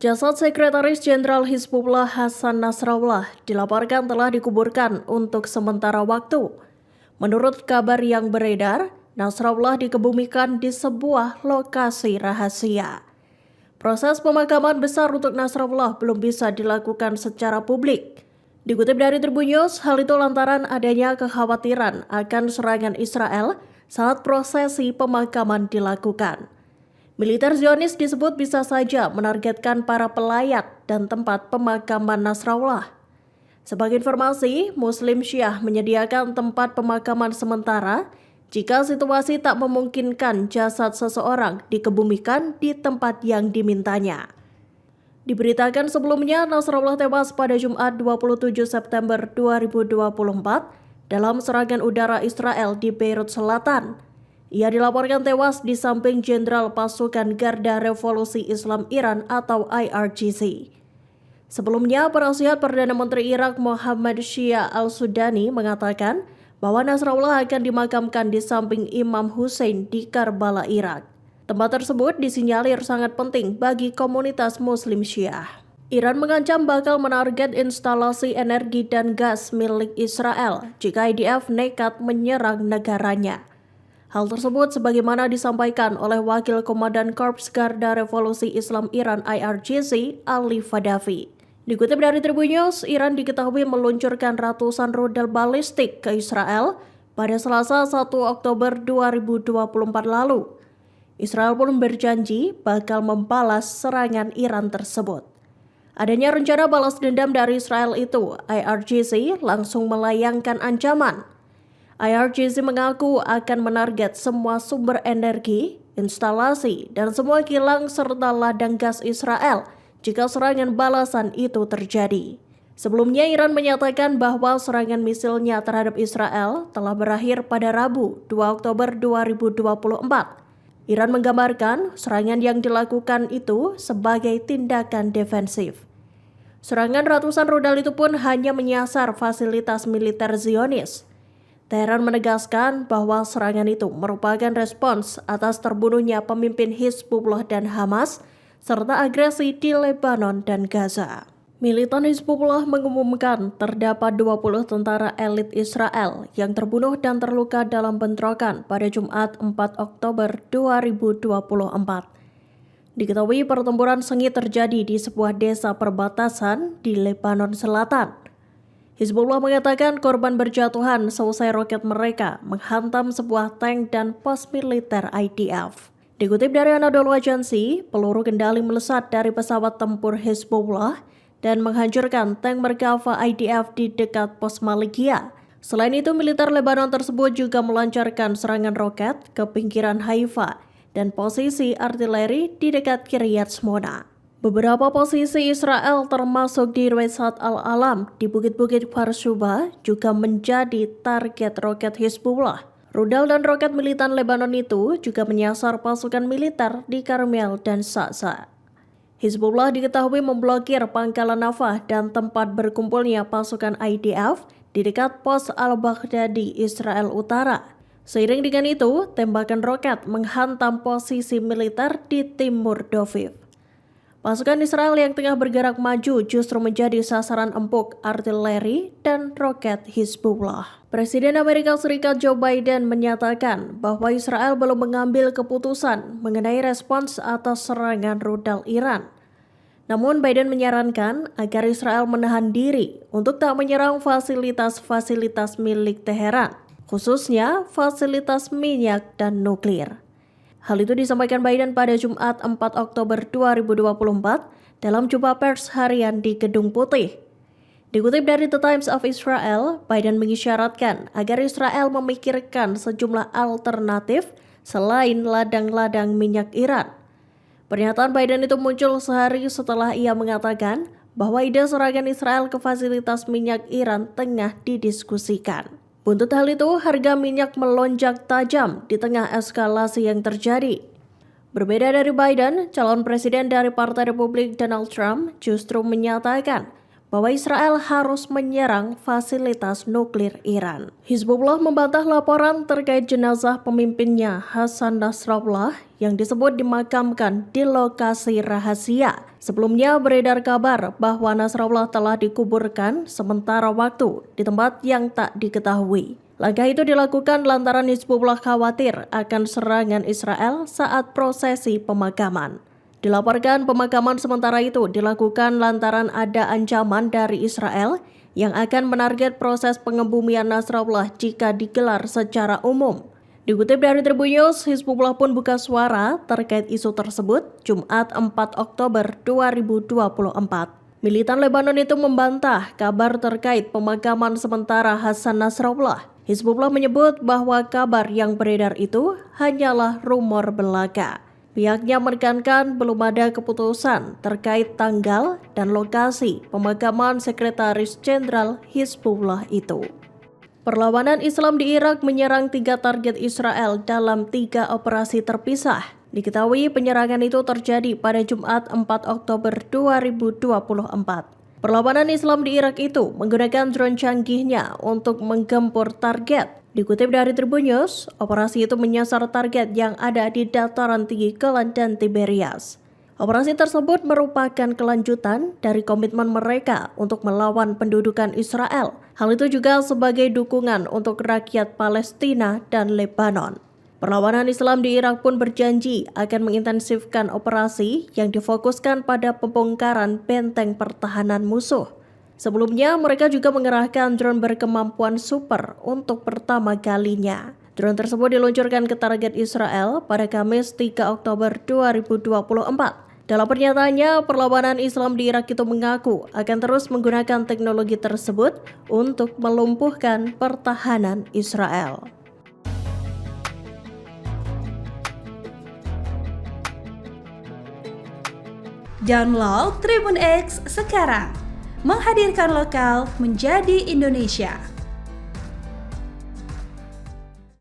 Jasad Sekretaris Jenderal Hizbullah Hasan Nasrallah dilaporkan telah dikuburkan untuk sementara waktu. Menurut kabar yang beredar, Nasrallah dikebumikan di sebuah lokasi rahasia. Proses pemakaman besar untuk Nasrallah belum bisa dilakukan secara publik. Dikutip dari Tribun News, hal itu lantaran adanya kekhawatiran akan serangan Israel saat prosesi pemakaman dilakukan. Militer Zionis disebut bisa saja menargetkan para pelayat dan tempat pemakaman Nasrallah. Sebagai informasi, Muslim Syiah menyediakan tempat pemakaman sementara jika situasi tak memungkinkan jasad seseorang dikebumikan di tempat yang dimintanya. Diberitakan sebelumnya, Nasrallah tewas pada Jumat 27 September 2024 dalam serangan udara Israel di Beirut Selatan. Ia dilaporkan tewas di samping Jenderal Pasukan Garda Revolusi Islam Iran atau IRGC. Sebelumnya, penasihat Perdana Menteri Irak Mohammad Shia al-Sudani mengatakan bahwa Nasrallah akan dimakamkan di samping Imam Hussein di Karbala, Irak. Tempat tersebut disinyalir sangat penting bagi komunitas Muslim Syiah. Iran mengancam bakal menarget instalasi energi dan gas milik Israel jika IDF nekat menyerang negaranya. Hal tersebut sebagaimana disampaikan oleh Wakil Komandan Korps Garda Revolusi Islam Iran IRGC, Ali Fadavi. Dikutip dari Tribun News, Iran diketahui meluncurkan ratusan rudal balistik ke Israel pada Selasa 1 Oktober 2024 lalu. Israel pun berjanji bakal membalas serangan Iran tersebut. Adanya rencana balas dendam dari Israel itu, IRGC langsung melayangkan ancaman. IRGC mengaku akan menarget semua sumber energi, instalasi, dan semua kilang serta ladang gas Israel jika serangan balasan itu terjadi. Sebelumnya Iran menyatakan bahwa serangan misilnya terhadap Israel telah berakhir pada Rabu 2 Oktober 2024. Iran menggambarkan serangan yang dilakukan itu sebagai tindakan defensif. Serangan ratusan rudal itu pun hanya menyasar fasilitas militer Zionis. Teheran menegaskan bahwa serangan itu merupakan respons atas terbunuhnya pemimpin Hizbullah dan Hamas, serta agresi di Lebanon dan Gaza. Militan Hizbullah mengumumkan terdapat 20 tentara elit Israel yang terbunuh dan terluka dalam bentrokan pada Jumat 4 Oktober 2024. Diketahui pertempuran sengit terjadi di sebuah desa perbatasan di Lebanon Selatan. Hizbullah mengatakan korban berjatuhan seusai roket mereka menghantam sebuah tank dan pos militer IDF. Dikutip dari Anadolu Agency, peluru kendali melesat dari pesawat tempur Hizbullah dan menghancurkan tank Merkava IDF di dekat pos Malikia. Selain itu, militer Lebanon tersebut juga melancarkan serangan roket ke pinggiran Haifa dan posisi artileri di dekat Kiryat Shmona. Beberapa posisi Israel termasuk di Resat al-Alam di Bukit-Bukit Bershuba juga menjadi target roket Hizbullah. Rudal dan roket militan Lebanon itu juga menyasar pasukan militer di Karmel dan Sa'sa. Hizbullah diketahui memblokir pangkalan Nafah dan tempat berkumpulnya pasukan IDF di dekat pos Al-Baghdadi, Israel Utara. Seiring dengan itu, tembakan roket menghantam posisi militer di timur Doviv. Pasukan Israel yang tengah bergerak maju justru menjadi sasaran empuk artileri dan roket Hizbullah. Presiden Amerika Serikat Joe Biden menyatakan bahwa Israel belum mengambil keputusan mengenai respons atas serangan rudal Iran. Namun Biden menyarankan agar Israel menahan diri untuk tak menyerang fasilitas-fasilitas milik Teheran, khususnya fasilitas minyak dan nuklir. Hal itu disampaikan Biden pada Jumat 4 Oktober 2024 dalam jumpa pers harian di Gedung Putih. Dikutip dari The Times of Israel, Biden mengisyaratkan agar Israel memikirkan sejumlah alternatif selain ladang-ladang minyak Iran. Pernyataan Biden itu muncul sehari setelah ia mengatakan bahwa ide serangan Israel ke fasilitas minyak Iran tengah didiskusikan. Buntut hal itu, harga minyak melonjak tajam di tengah eskalasi yang terjadi. Berbeda dari Biden, calon presiden dari Partai Republik Donald Trump justru menyatakan bahwa Israel harus menyerang fasilitas nuklir Iran. Hizbullah membantah laporan terkait jenazah pemimpinnya Hasan Nasrallah yang disebut dimakamkan di lokasi rahasia. Sebelumnya beredar kabar bahwa Nasrallah telah dikuburkan sementara waktu di tempat yang tak diketahui. Langkah itu dilakukan lantaran Hizbullah khawatir akan serangan Israel saat prosesi pemakaman. Dilaporkan pemakaman sementara itu dilakukan lantaran ada ancaman dari Israel yang akan menarget proses pengebumian Nasrallah jika digelar secara umum. Dikutip dari Tribun News, Hizbullah pun buka suara terkait isu tersebut Jumat 4 Oktober 2024. Militan Lebanon itu membantah kabar terkait pemakaman sementara Hasan Nasrallah. Hizbullah menyebut bahwa kabar yang beredar itu hanyalah rumor belaka. Pihaknya menekankan belum ada keputusan terkait tanggal dan lokasi pemakaman Sekretaris Jenderal Hizbullah itu. Perlawanan Islam di Irak menyerang 3 target Israel dalam 3 operasi terpisah. Diketahui penyerangan itu terjadi pada Jumat 4 Oktober 2024. Perlawanan Islam di Irak itu menggunakan drone canggihnya untuk menggempur target. Dikutip dari Tribun News, operasi itu menyasar target yang ada di dataran tinggi Golan dan Tiberias. Operasi tersebut merupakan kelanjutan dari komitmen mereka untuk melawan pendudukan Israel. Hal itu juga sebagai dukungan untuk rakyat Palestina dan Lebanon. Perlawanan Islam di Irak pun berjanji akan mengintensifkan operasi yang difokuskan pada pembongkaran benteng pertahanan musuh. Sebelumnya, mereka juga mengerahkan drone berkemampuan super untuk pertama kalinya. Drone tersebut diluncurkan ke target Israel pada Kamis 3 Oktober 2024. Dalam pernyataannya, perlawanan Islam di Irak itu mengaku akan terus menggunakan teknologi tersebut untuk melumpuhkan pertahanan Israel. Download Tribun X sekarang, menghadirkan lokal menjadi Indonesia.